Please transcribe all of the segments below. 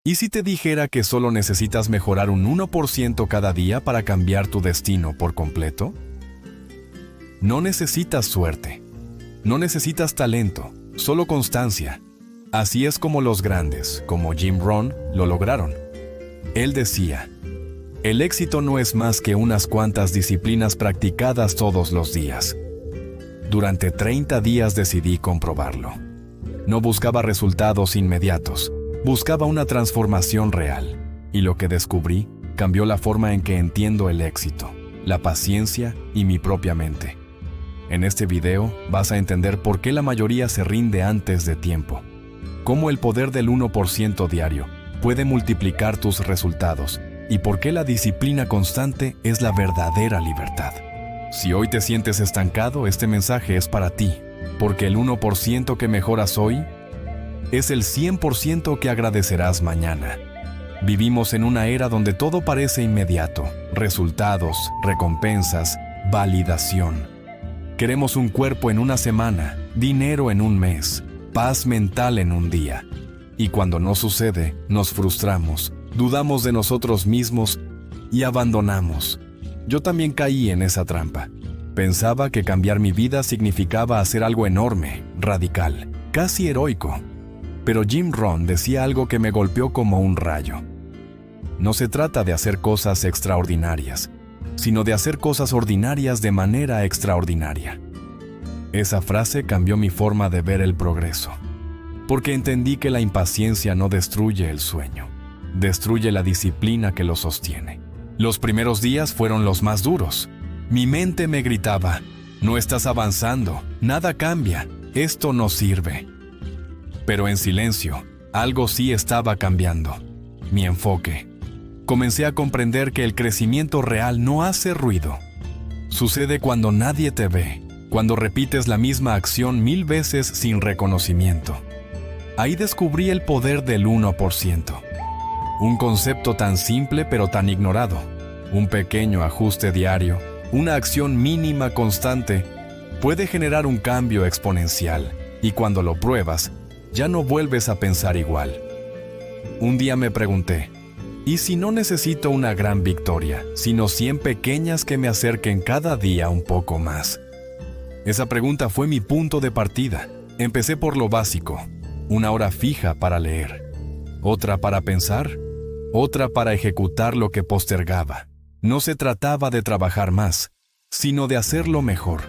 ¿Y si te dijera que solo necesitas mejorar un 1% cada día para cambiar tu destino por completo? No necesitas suerte. No necesitas talento, solo constancia. Así es como los grandes, como Jim Rohn, lo lograron. Él decía, el éxito no es más que unas cuantas disciplinas practicadas todos los días. Durante 30 días decidí comprobarlo. No buscaba resultados inmediatos, buscaba una transformación real. Y lo que descubrí cambió la forma en que entiendo el éxito, la paciencia y mi propia mente. En este video vas a entender por qué la mayoría se rinde antes de tiempo, cómo el poder del 1% diario puede multiplicar tus resultados y por qué la disciplina constante es la verdadera libertad. Si hoy te sientes estancado, este mensaje es para ti, porque el 1% que mejoras hoy es el 100% que agradecerás mañana. Vivimos en una era donde todo parece inmediato: resultados, recompensas, validación. Queremos un cuerpo en una semana, dinero en un mes, paz mental en un día. Y cuando no sucede, nos frustramos, dudamos de nosotros mismos y abandonamos. Yo también caí en esa trampa. Pensaba que cambiar mi vida significaba hacer algo enorme, radical, casi heroico. Pero Jim Rohn decía algo que me golpeó como un rayo. No se trata de hacer cosas extraordinarias, sino de hacer cosas ordinarias de manera extraordinaria. Esa frase cambió mi forma de ver el progreso, porque entendí que la impaciencia no destruye el sueño, destruye la disciplina que lo sostiene. Los primeros días fueron los más duros. Mi mente me gritaba, no estás avanzando, nada cambia, esto no sirve. Pero en silencio, algo sí estaba cambiando: mi enfoque. Comencé a comprender que el crecimiento real no hace ruido. Sucede cuando nadie te ve, cuando repites la misma acción 1000 veces sin reconocimiento. Ahí descubrí el poder del 1%. Un concepto tan simple pero tan ignorado. Un pequeño ajuste diario, una acción mínima constante, puede generar un cambio exponencial, y cuando lo pruebas, ya no vuelves a pensar igual. Un día me pregunté, ¿y si no necesito una gran victoria, sino 100 pequeñas que me acerquen cada día un poco más? Esa pregunta fue mi punto de partida. Empecé por lo básico: una hora fija para leer, otra para pensar, otra para ejecutar lo que postergaba. No se trataba de trabajar más, sino de hacerlo mejor.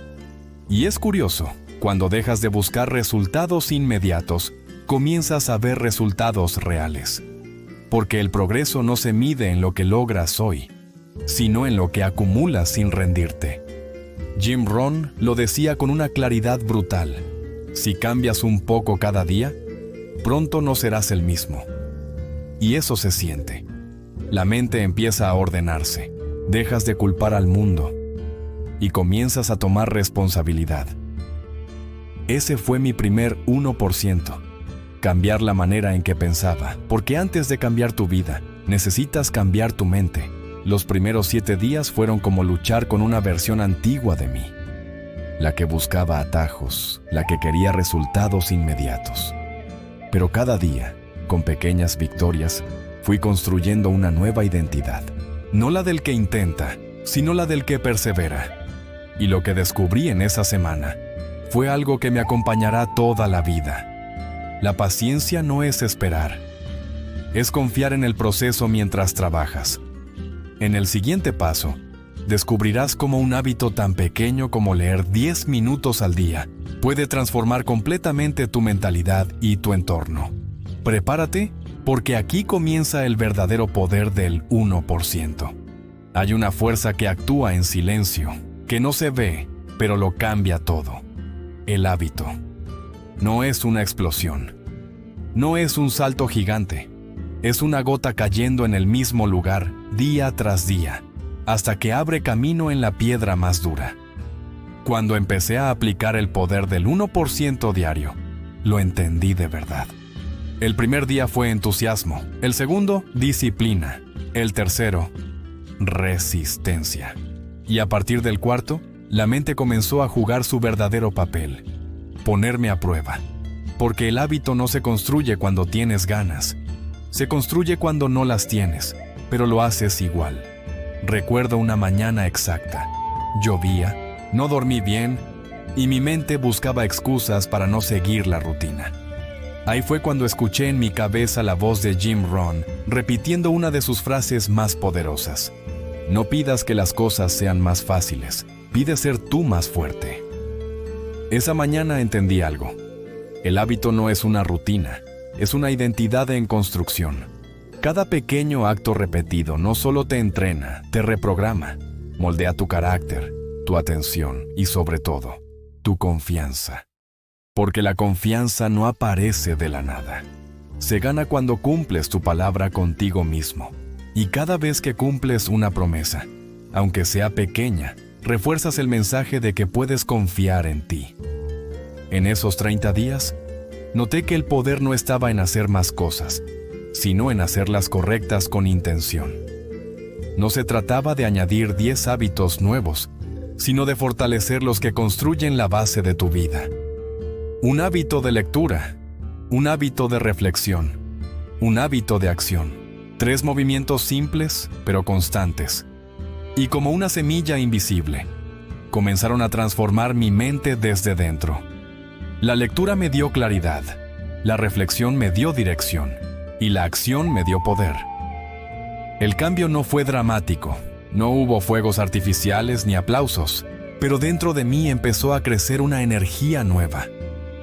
Y es curioso, cuando dejas de buscar resultados inmediatos, comienzas a ver resultados reales. Porque el progreso no se mide en lo que logras hoy, sino en lo que acumulas sin rendirte. Jim Rohn lo decía con una claridad brutal: si cambias un poco cada día, pronto no serás el mismo. Y eso se siente. La mente empieza a ordenarse, dejas de culpar al mundo y comienzas a tomar responsabilidad. Ese fue mi primer 1%. Cambiar la manera en que pensaba, porque antes de cambiar tu vida, necesitas cambiar tu mente. Los primeros 7 días fueron como luchar con una versión antigua de mí, la que buscaba atajos, la que quería resultados inmediatos. Pero cada día, con pequeñas victorias, fui construyendo una nueva identidad. No la del que intenta, sino la del que persevera. Y lo que descubrí en esa semana fue algo que me acompañará toda la vida. La paciencia no es esperar, es confiar en el proceso mientras trabajas. En el siguiente paso, descubrirás cómo un hábito tan pequeño como leer 10 minutos al día puede transformar completamente tu mentalidad y tu entorno. Prepárate, porque aquí comienza el verdadero poder del 1%. Hay una fuerza que actúa en silencio, que no se ve, pero lo cambia todo. El hábito. No es una explosión. No es un salto gigante. Es una gota cayendo en el mismo lugar, día tras día, hasta que abre camino en la piedra más dura. Cuando empecé a aplicar el poder del 1% diario, lo entendí de verdad. El primer día fue entusiasmo, el segundo, disciplina, el tercero, resistencia. Y a partir del cuarto, la mente comenzó a jugar su verdadero papel: ponerme a prueba. Porque el hábito no se construye cuando tienes ganas, Se construye cuando no las tienes, pero lo haces igual. Recuerdo una mañana exacta. Llovía, no dormí bien y mi mente buscaba excusas para no seguir la rutina. Ahí fue cuando escuché en mi cabeza la voz de Jim Rohn repitiendo una de sus frases más poderosas. No pidas que las cosas sean más fáciles, pide ser tú más fuerte. Esa mañana entendí algo. El hábito no es una rutina, es una identidad en construcción. Cada pequeño acto repetido no solo te entrena, te reprograma, moldea tu carácter, tu atención y sobre todo, tu confianza. Porque la confianza no aparece de la nada. Se gana cuando cumples tu palabra contigo mismo. Y cada vez que cumples una promesa, aunque sea pequeña, refuerzas el mensaje de que puedes confiar en ti. En esos 30 días, noté que el poder no estaba en hacer más cosas, sino en hacerlas correctas con intención. No se trataba de añadir 10 hábitos nuevos, sino de fortalecer los que construyen la base de tu vida. Un hábito de lectura, un hábito de reflexión, un hábito de acción. 3 movimientos simples, pero constantes. Y como una semilla invisible, comenzaron a transformar mi mente desde dentro. La lectura me dio claridad, la reflexión me dio dirección, y la acción me dio poder. El cambio no fue dramático, no hubo fuegos artificiales ni aplausos, pero dentro de mí empezó a crecer una energía nueva.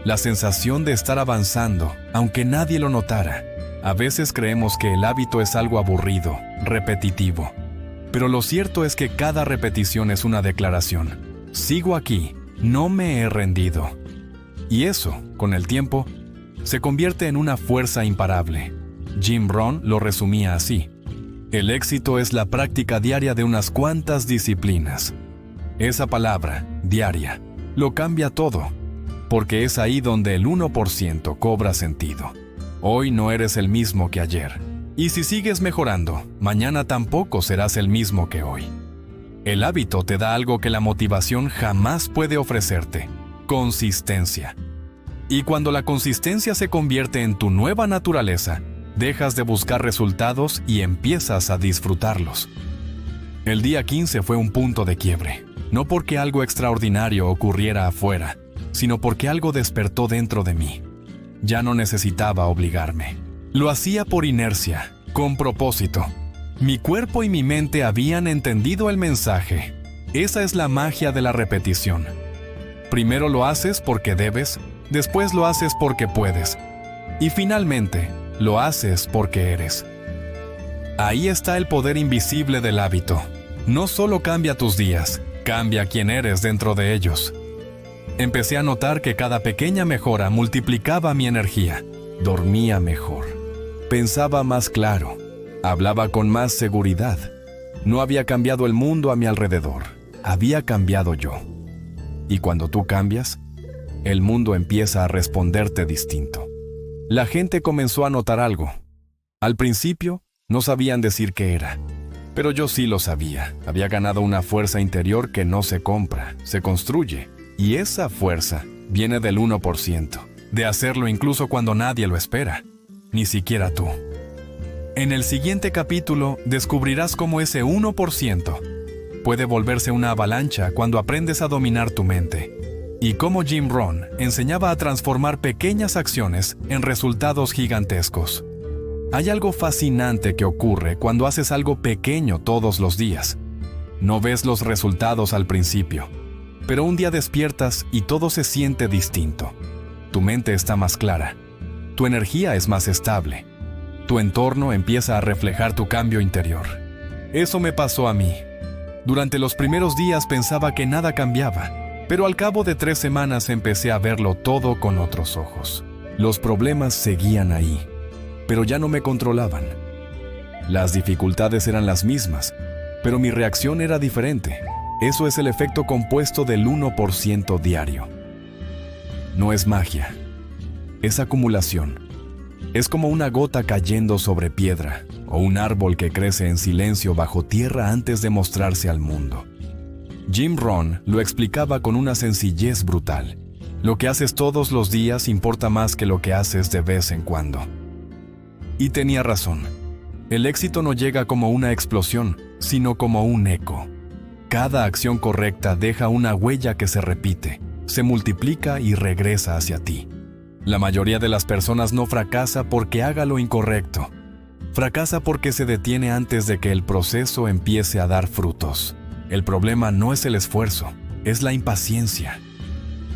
La sensación de estar avanzando, aunque nadie lo notara. A veces creemos que el hábito es algo aburrido, repetitivo. Pero lo cierto es que cada repetición es una declaración. Sigo aquí, no me he rendido. Y eso, con el tiempo, se convierte en una fuerza imparable. Jim Rohn lo resumía así. El éxito es la práctica diaria de unas cuantas disciplinas. Esa palabra, diaria, lo cambia todo. Porque es ahí donde el 1% cobra sentido. Hoy no eres el mismo que ayer. Y si sigues mejorando, mañana tampoco serás el mismo que hoy. El hábito te da algo que la motivación jamás puede ofrecerte: consistencia. Y cuando la consistencia se convierte en tu nueva naturaleza, dejas de buscar resultados y empiezas a disfrutarlos. El día 15 fue un punto de quiebre, no porque algo extraordinario ocurriera afuera, sino porque algo despertó dentro de mí. Ya no necesitaba obligarme. Lo hacía por inercia, con propósito. Mi cuerpo y mi mente habían entendido el mensaje. Esa es la magia de la repetición. Primero lo haces porque debes, después lo haces porque puedes, y finalmente lo haces porque eres. Ahí está el poder invisible del hábito. No solo cambia tus días, cambia quién eres dentro de ellos. Empecé a notar que cada pequeña mejora multiplicaba mi energía. Dormía mejor. Pensaba más claro. Hablaba con más seguridad. No había cambiado el mundo a mi alrededor. Había cambiado yo. Y cuando tú cambias, el mundo empieza a responderte distinto. La gente comenzó a notar algo. Al principio, no sabían decir qué era. Pero yo sí lo sabía. Había ganado una fuerza interior que no se compra, se construye. Y esa fuerza viene del 1%, de hacerlo incluso cuando nadie lo espera, ni siquiera tú. En el siguiente capítulo descubrirás cómo ese 1% puede volverse una avalancha cuando aprendes a dominar tu mente, y cómo Jim Rohn enseñaba a transformar pequeñas acciones en resultados gigantescos. Hay algo fascinante que ocurre cuando haces algo pequeño todos los días. No ves los resultados al principio, pero un día despiertas y todo se siente distinto. Tu mente está más clara, tu energía es más estable, tu entorno empieza a reflejar tu cambio interior. Eso me pasó a mí. Durante los primeros días pensaba que nada cambiaba, pero al cabo de 3 semanas empecé a verlo todo con otros ojos. Los problemas seguían ahí, pero ya no me controlaban. Las dificultades eran las mismas, pero mi reacción era diferente. Eso es el efecto compuesto del 1% diario. No es magia, es acumulación. Es como una gota cayendo sobre piedra, o un árbol que crece en silencio bajo tierra antes de mostrarse al mundo. Jim Rohn lo explicaba con una sencillez brutal. Lo que haces todos los días importa más que lo que haces de vez en cuando. Y tenía razón. El éxito no llega como una explosión, sino como un eco. Cada acción correcta deja una huella que se repite, se multiplica y regresa hacia ti. La mayoría de las personas no fracasa porque haga lo incorrecto. Fracasa porque se detiene antes de que el proceso empiece a dar frutos. El problema no es el esfuerzo, es la impaciencia.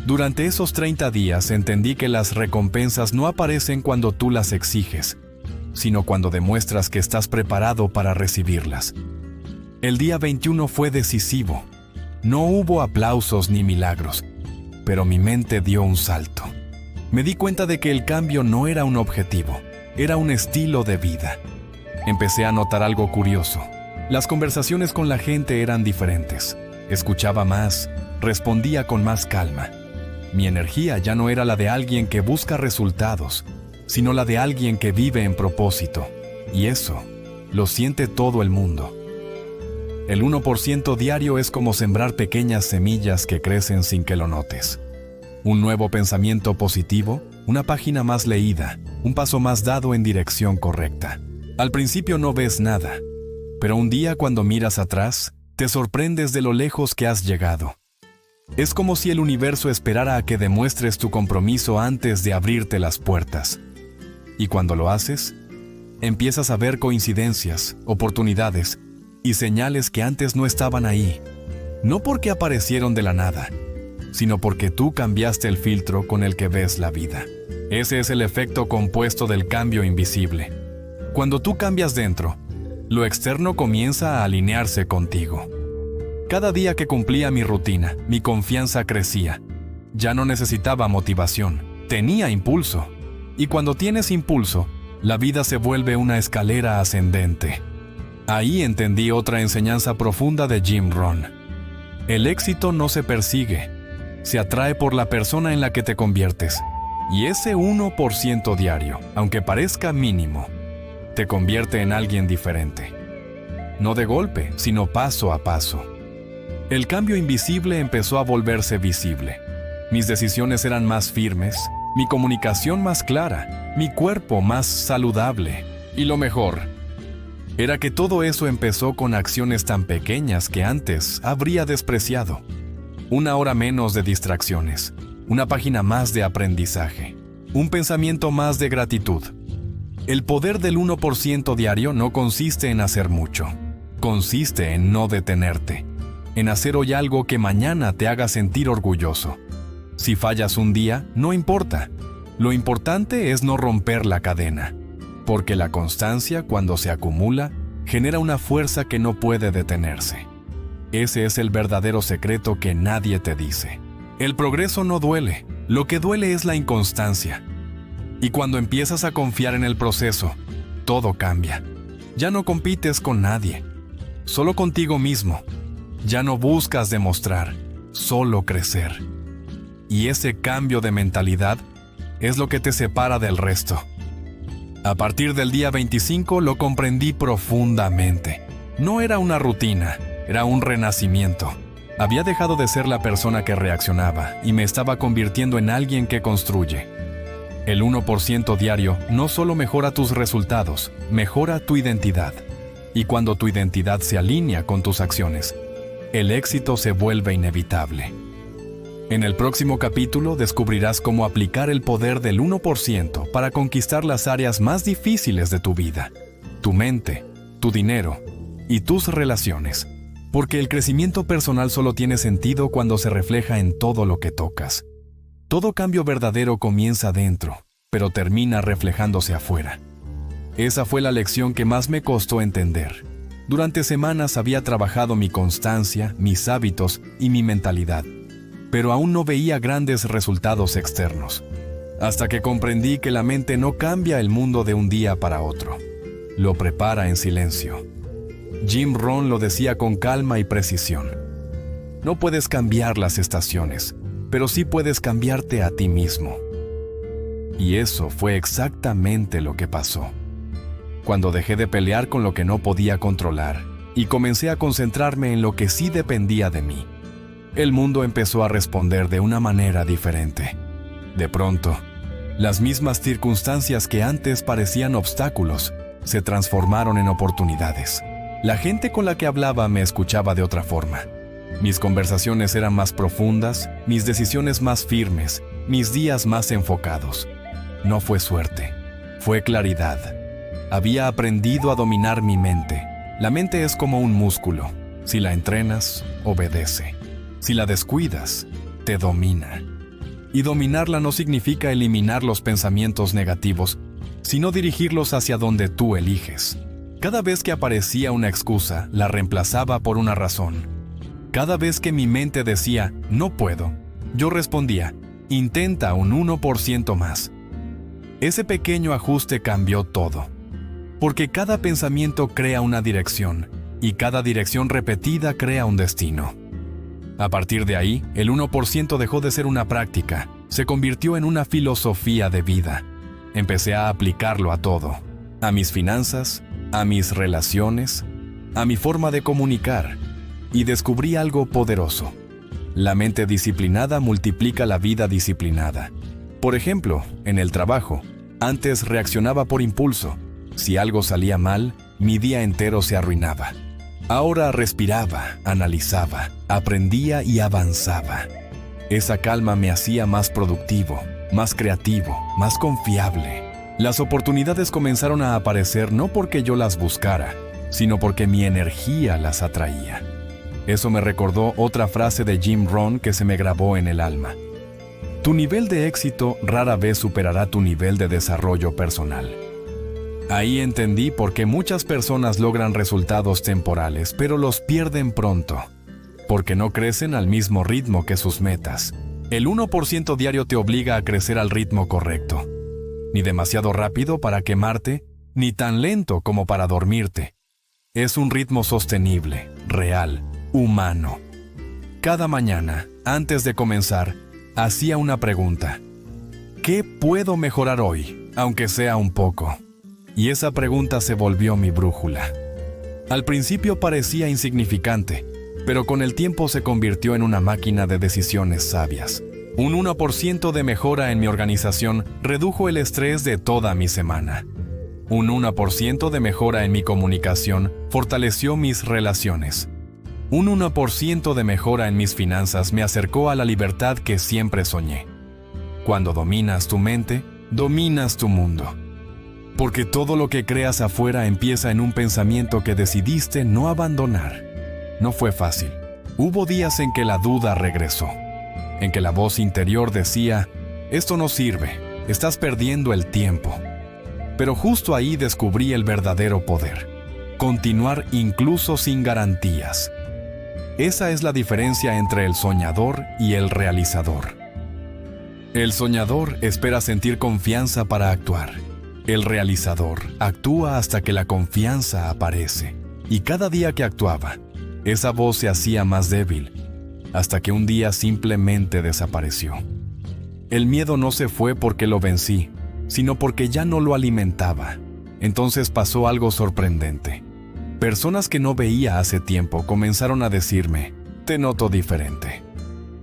Durante esos 30 días entendí que las recompensas no aparecen cuando tú las exiges, sino cuando demuestras que estás preparado para recibirlas. El día 21 fue decisivo. No hubo aplausos ni milagros, pero mi mente dio un salto. Me di cuenta de que el cambio no era un objetivo, era un estilo de vida. Empecé a notar algo curioso. Las conversaciones con la gente eran diferentes. Escuchaba más, respondía con más calma. Mi energía ya no era la de alguien que busca resultados, sino la de alguien que vive en propósito. Y eso lo siente todo el mundo. El 1% diario es como sembrar pequeñas semillas que crecen sin que lo notes. Un nuevo pensamiento positivo, una página más leída, un paso más dado en dirección correcta. Al principio no ves nada, pero un día cuando miras atrás, te sorprendes de lo lejos que has llegado. Es como si el universo esperara a que demuestres tu compromiso antes de abrirte las puertas. Y cuando lo haces, empiezas a ver coincidencias, oportunidades y señales que antes no estaban ahí. No porque aparecieron de la nada, sino porque tú cambiaste el filtro con el que ves la vida. Ese es el efecto compuesto del cambio invisible. Cuando tú cambias dentro, lo externo comienza a alinearse contigo. Cada día que cumplía mi rutina, mi confianza crecía. Ya no necesitaba motivación, tenía impulso. Y cuando tienes impulso, la vida se vuelve una escalera ascendente. Ahí entendí otra enseñanza profunda de Jim Rohn. El éxito no se persigue, se atrae por la persona en la que te conviertes. Y ese 1% diario, aunque parezca mínimo, te convierte en alguien diferente. No de golpe, sino paso a paso. El cambio invisible empezó a volverse visible. Mis decisiones eran más firmes, mi comunicación más clara, mi cuerpo más saludable. Y lo mejor era que todo eso empezó con acciones tan pequeñas que antes habría despreciado. 1 hora menos de distracciones, una página más de aprendizaje, un pensamiento más de gratitud. El poder del 1% diario no consiste en hacer mucho, consiste en no detenerte, en hacer hoy algo que mañana te haga sentir orgulloso. Si fallas un día, no importa. Lo importante es no romper la cadena, porque la constancia, cuando se acumula, genera una fuerza que no puede detenerse. Ese es el verdadero secreto que nadie te dice. El progreso no duele, lo que duele es la inconstancia. Y cuando empiezas a confiar en el proceso, todo cambia. Ya no compites con nadie, solo contigo mismo. Ya no buscas demostrar, solo crecer. Y ese cambio de mentalidad es lo que te separa del resto. A partir del día 25 lo comprendí profundamente. No era una rutina, era un renacimiento. Había dejado de ser la persona que reaccionaba y me estaba convirtiendo en alguien que construye. El 1% diario no solo mejora tus resultados, mejora tu identidad. Y cuando tu identidad se alinea con tus acciones, el éxito se vuelve inevitable. En el próximo capítulo descubrirás cómo aplicar el poder del 1% para conquistar las áreas más difíciles de tu vida, tu mente, tu dinero y tus relaciones. Porque el crecimiento personal solo tiene sentido cuando se refleja en todo lo que tocas. Todo cambio verdadero comienza dentro, pero termina reflejándose afuera. Esa fue la lección que más me costó entender. Durante semanas había trabajado mi constancia, mis hábitos y mi mentalidad, pero aún no veía grandes resultados externos. Hasta que comprendí que la mente no cambia el mundo de un día para otro. Lo prepara en silencio. Jim Rohn lo decía con calma y precisión. No puedes cambiar las estaciones, pero sí puedes cambiarte a ti mismo. Y eso fue exactamente lo que pasó. Cuando dejé de pelear con lo que no podía controlar y comencé a concentrarme en lo que sí dependía de mí, el mundo empezó a responder de una manera diferente. De pronto, Las mismas circunstancias que antes parecían obstáculos se transformaron en oportunidades. La gente con la que hablaba me escuchaba de otra forma. Mis conversaciones eran más profundas, mis decisiones más firmes, mis días más enfocados. No fue suerte, fue claridad. Había aprendido a dominar mi mente. La mente es como un músculo. Si la entrenas, obedece. Si la descuidas, te domina. Y dominarla no significa eliminar los pensamientos negativos, sino dirigirlos hacia donde tú eliges. Cada vez que aparecía una excusa, la reemplazaba por una razón. Cada vez que mi mente decía, no puedo, yo respondía, intenta un 1% más. Ese pequeño ajuste cambió todo. Porque cada pensamiento crea una dirección, y cada dirección repetida crea un destino. A partir de ahí, el 1% dejó de ser una práctica, se convirtió en una filosofía de vida. Empecé a aplicarlo a todo, a mis finanzas, a mis relaciones, a mi forma de comunicar, y descubrí algo poderoso. La mente disciplinada multiplica la vida disciplinada. Por ejemplo, en el trabajo, antes reaccionaba por impulso. Si algo salía mal, mi día entero se arruinaba. Ahora respiraba, analizaba, aprendía y avanzaba. Esa calma me hacía más productivo, más creativo, más confiable. Las oportunidades comenzaron a aparecer no porque yo las buscara, sino porque mi energía las atraía. Eso me recordó otra frase de Jim Rohn que se me grabó en el alma. Tu nivel de éxito rara vez superará tu nivel de desarrollo personal. Ahí entendí por qué muchas personas logran resultados temporales, pero los pierden pronto, porque no crecen al mismo ritmo que sus metas. El 1% diario te obliga a crecer al ritmo correcto. Ni demasiado rápido para quemarte, ni tan lento como para dormirte. Es un ritmo sostenible, real, humano. Cada mañana, antes de comenzar, hacía una pregunta. ¿Qué puedo mejorar hoy, aunque sea un poco? Y esa pregunta se volvió mi brújula. Al principio parecía insignificante, pero con el tiempo se convirtió en una máquina de decisiones sabias. Un 1% de mejora en mi organización redujo el estrés de toda mi semana. Un 1% de mejora en mi comunicación fortaleció mis relaciones. Un 1% de mejora en mis finanzas me acercó a la libertad que siempre soñé. Cuando dominas tu mente, dominas tu mundo. Porque todo lo que creas afuera empieza en un pensamiento que decidiste no abandonar. No fue fácil. Hubo días en que la duda regresó, en que la voz interior decía, esto no sirve, estás perdiendo el tiempo. Pero justo ahí descubrí el verdadero poder, continuar incluso sin garantías. Esa es la diferencia entre el soñador y el realizador. El soñador espera sentir confianza para actuar. El realizador actúa hasta que la confianza aparece. Y cada día que actuaba, esa voz se hacía más débil, hasta que un día simplemente desapareció. El miedo no se fue porque lo vencí, sino porque ya no lo alimentaba. Entonces pasó algo sorprendente. Personas que no veía hace tiempo comenzaron a decirme, te noto diferente.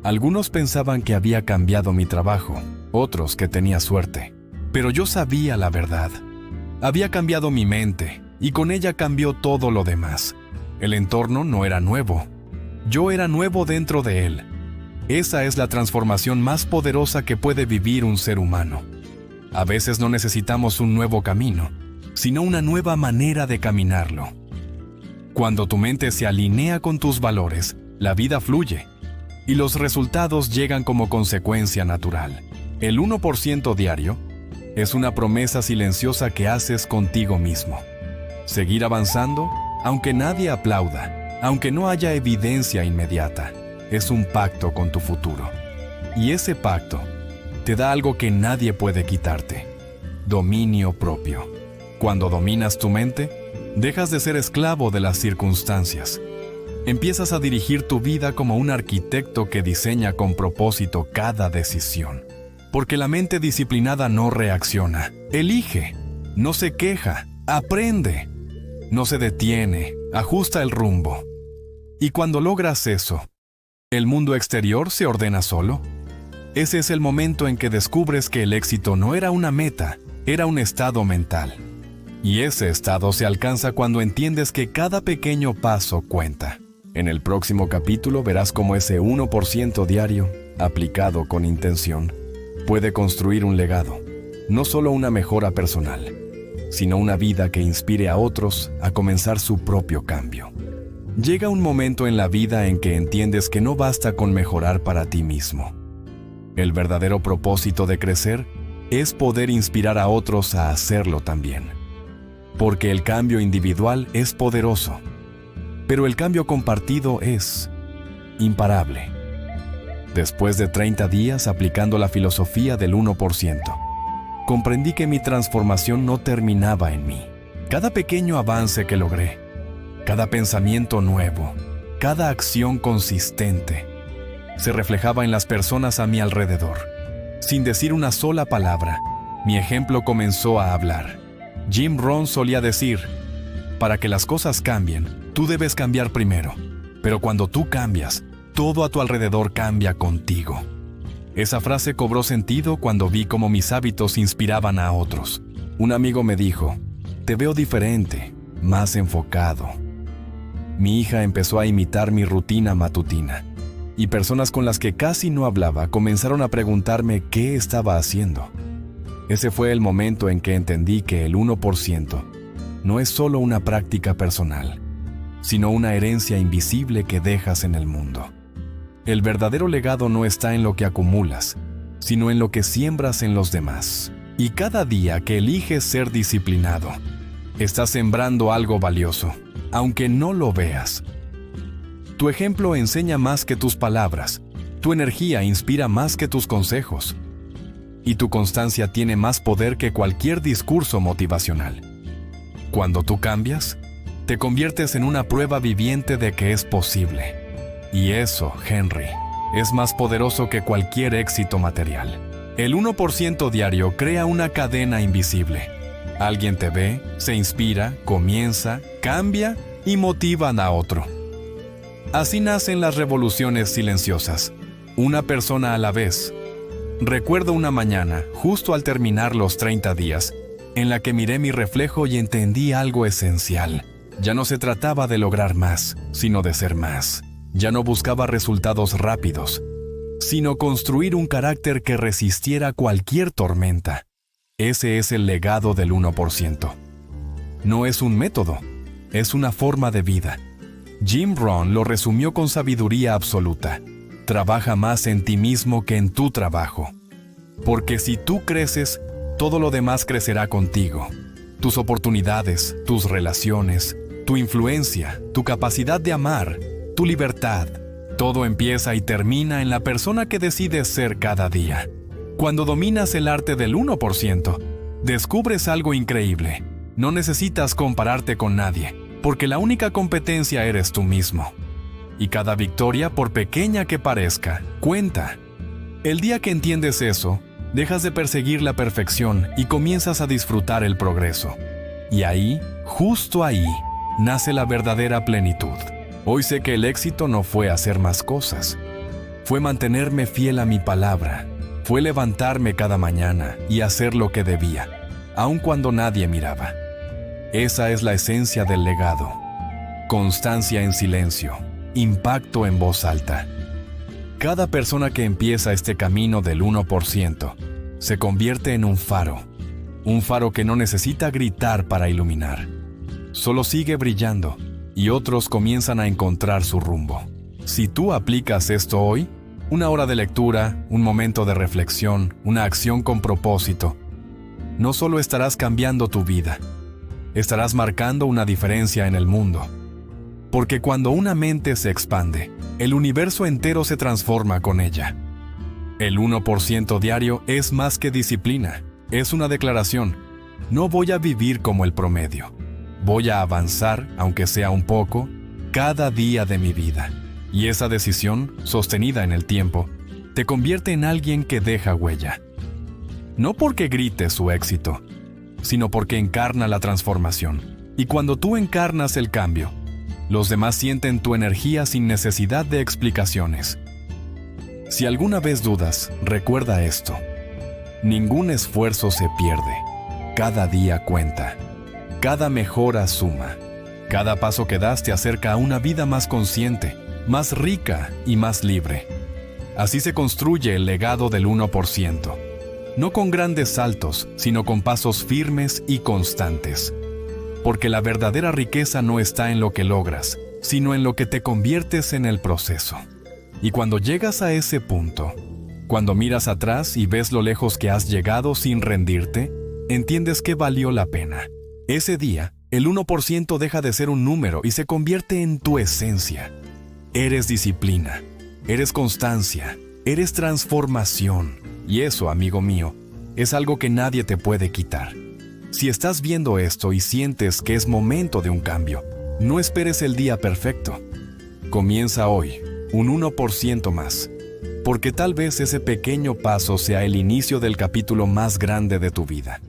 Algunos pensaban que había cambiado mi trabajo, otros que tenía suerte. Pero yo sabía la verdad. Había cambiado mi mente, y con ella cambió todo lo demás. El entorno no era nuevo. Yo era nuevo dentro de él. Esa es la transformación más poderosa que puede vivir un ser humano. A veces no necesitamos un nuevo camino, sino una nueva manera de caminarlo. Cuando tu mente se alinea con tus valores, la vida fluye, y los resultados llegan como consecuencia natural. El 1% diario es una promesa silenciosa que haces contigo mismo. Seguir avanzando, aunque nadie aplauda, aunque no haya evidencia inmediata, es un pacto con tu futuro. Y ese pacto te da algo que nadie puede quitarte: dominio propio. Cuando dominas tu mente, dejas de ser esclavo de las circunstancias. Empiezas a dirigir tu vida como un arquitecto que diseña con propósito cada decisión. Porque la mente disciplinada no reacciona, elige, no se queja, aprende, no se detiene, ajusta el rumbo. Y cuando logras eso, ¿el mundo exterior se ordena solo? Ese es el momento en que descubres que el éxito no era una meta, era un estado mental. Y ese estado se alcanza cuando entiendes que cada pequeño paso cuenta. En el próximo capítulo verás cómo ese 1% diario, aplicado con intención, puede construir un legado, no solo una mejora personal, sino una vida que inspire a otros a comenzar su propio cambio. Llega un momento en la vida en que entiendes que no basta con mejorar para ti mismo. El verdadero propósito de crecer es poder inspirar a otros a hacerlo también. Porque el cambio individual es poderoso, pero el cambio compartido es imparable. Después de 30 días aplicando la filosofía del 1%, comprendí que mi transformación no terminaba en mí. Cada pequeño avance que logré, cada pensamiento nuevo, cada acción consistente, se reflejaba en las personas a mi alrededor. Sin decir una sola palabra, mi ejemplo comenzó a hablar. Jim Rohn solía decir, para que las cosas cambien, tú debes cambiar primero. Pero cuando tú cambias, todo a tu alrededor cambia contigo. Esa frase cobró sentido cuando vi cómo mis hábitos inspiraban a otros. Un amigo me dijo, te veo diferente, más enfocado. Mi hija empezó a imitar mi rutina matutina. Y personas con las que casi no hablaba comenzaron a preguntarme qué estaba haciendo. Ese fue el momento en que entendí que el 1% no es solo una práctica personal, sino una herencia invisible que dejas en el mundo. El verdadero legado no está en lo que acumulas, sino en lo que siembras en los demás. Y cada día que eliges ser disciplinado, estás sembrando algo valioso, aunque no lo veas. Tu ejemplo enseña más que tus palabras, tu energía inspira más que tus consejos, y tu constancia tiene más poder que cualquier discurso motivacional. Cuando tú cambias, te conviertes en una prueba viviente de que es posible. Y eso, Henry, es más poderoso que cualquier éxito material. El 1% diario crea una cadena invisible. Alguien te ve, se inspira, comienza, cambia y motivan a otro. Así nacen las revoluciones silenciosas, una persona a la vez. Recuerdo una mañana, justo al terminar los 30 días, en la que miré mi reflejo y entendí algo esencial. Ya no se trataba de lograr más, sino de ser más. Ya no buscaba resultados rápidos, sino construir un carácter que resistiera cualquier tormenta. Ese es el legado del 1%. No es un método, es una forma de vida. Jim Rohn lo resumió con sabiduría absoluta. Trabaja más en ti mismo que en tu trabajo. Porque si tú creces, todo lo demás crecerá contigo. Tus oportunidades, tus relaciones, tu influencia, tu capacidad de amar, tu libertad. Todo empieza y termina en la persona que decides ser cada día. Cuando dominas el arte del 1%, descubres algo increíble. No necesitas compararte con nadie, porque la única competencia eres tú mismo. Y cada victoria, por pequeña que parezca, cuenta. El día que entiendes eso, dejas de perseguir la perfección y comienzas a disfrutar el progreso. Y ahí, justo ahí, nace la verdadera plenitud. Hoy sé que el éxito no fue hacer más cosas. Fue mantenerme fiel a mi palabra. Fue levantarme cada mañana y hacer lo que debía, aun cuando nadie miraba. Esa es la esencia del legado. Constancia en silencio. Impacto en voz alta. Cada persona que empieza este camino del 1% se convierte en un faro que no necesita gritar para iluminar. Solo sigue brillando y otros comienzan a encontrar su rumbo. Si tú aplicas esto hoy, una hora de lectura, un momento de reflexión, una acción con propósito, no solo estarás cambiando tu vida, estarás marcando una diferencia en el mundo. Porque cuando una mente se expande, el universo entero se transforma con ella. El 1% diario es más que disciplina, es una declaración. No voy a vivir como el promedio. Voy a avanzar, aunque sea un poco, cada día de mi vida. Y esa decisión, sostenida en el tiempo, te convierte en alguien que deja huella. No porque grites su éxito, sino porque encarna la transformación. Y cuando tú encarnas el cambio, los demás sienten tu energía sin necesidad de explicaciones. Si alguna vez dudas, recuerda esto. Ningún esfuerzo se pierde. Cada día cuenta. Cada mejora suma. Cada paso que das te acerca a una vida más consciente, más rica y más libre. Así se construye el legado del 1%. No con grandes saltos, sino con pasos firmes y constantes. Porque la verdadera riqueza no está en lo que logras, sino en lo que te conviertes en el proceso. Y cuando llegas a ese punto, cuando miras atrás y ves lo lejos que has llegado sin rendirte, entiendes que valió la pena. Ese día, el 1% deja de ser un número y se convierte en tu esencia. Eres disciplina, eres constancia, eres transformación. Y eso, amigo mío, es algo que nadie te puede quitar. Si estás viendo esto y sientes que es momento de un cambio, no esperes el día perfecto. Comienza hoy, un 1% más, porque tal vez ese pequeño paso sea el inicio del capítulo más grande de tu vida.